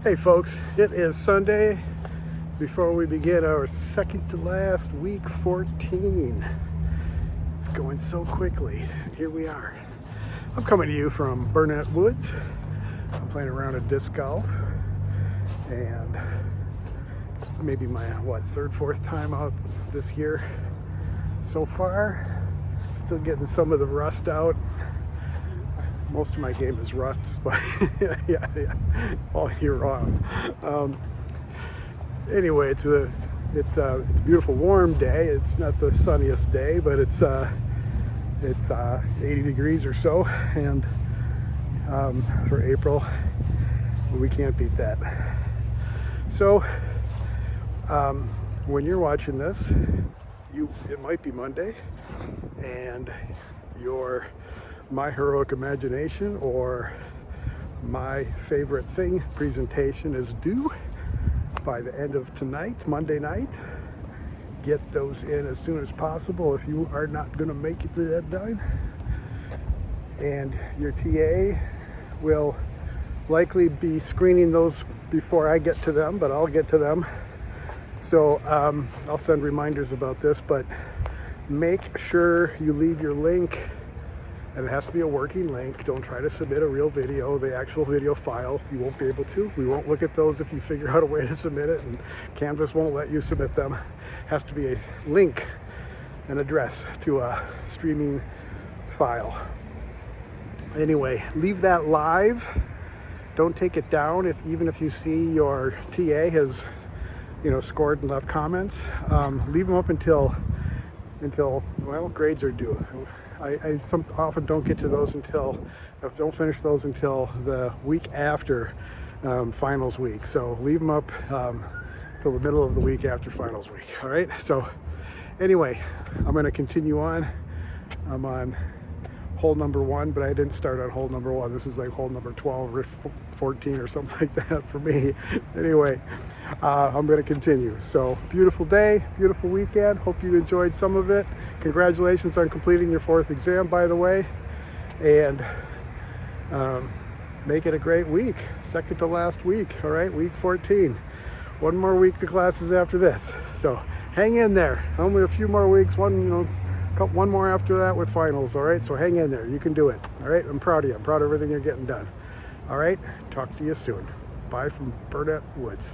Hey folks, it is Sunday before we begin our second to last week 14. It's going so quickly. Here we are. I'm coming to you from Burnett Woods. I'm playing around a disc golf and maybe my third, fourth time out this year so far. Still getting some of the rust out. Most of my game is rust, but yeah. Oh, you're wrong. Anyway, it's a beautiful warm day. It's not the sunniest day, but it's 80 degrees or so, and for April, we can't beat that. So when you're watching this, it might be Monday, and your My Heroic Imagination or My Favorite Thing presentation is due by the end of tonight, Monday night. Get those in as soon as possible if you are not going to make it to that deadline. And your TA will likely be screening those before I get to them, but I'll get to them. So I'll send reminders about this, but make sure you leave your link. And it has to be a working link. Don't try to submit a real video, the actual video file. You won't be able to. We won't look at those if you figure out a way to submit it, and Canvas won't let you submit them. It has to be a link, an address to a streaming file. Anyway, leave that live. Don't take it down even if you see your TA has, scored and left comments. Leave them up until grades are due. I often don't get to those don't finish those until the week after finals week. So leave them up till the middle of the week after finals week. All right. So anyway, I'm going to continue on. I'm on hole number 1, but I didn't start on hole number 1. This is like hole number 12 or 14 or something like that for me. Anyway, I'm going to continue. So beautiful day, beautiful weekend. Hope you enjoyed some of it. Congratulations on completing your 4th exam, by the way. And make it a great week. Second to last week. All right, week 14. One more week of classes after this. So hang in there. Only a few more weeks. One more after that with finals. All right, so hang in there. You can do it. All right, I'm proud of you. I'm proud of everything you're getting done. All right, talk to you soon. Bye from Burnett Woods.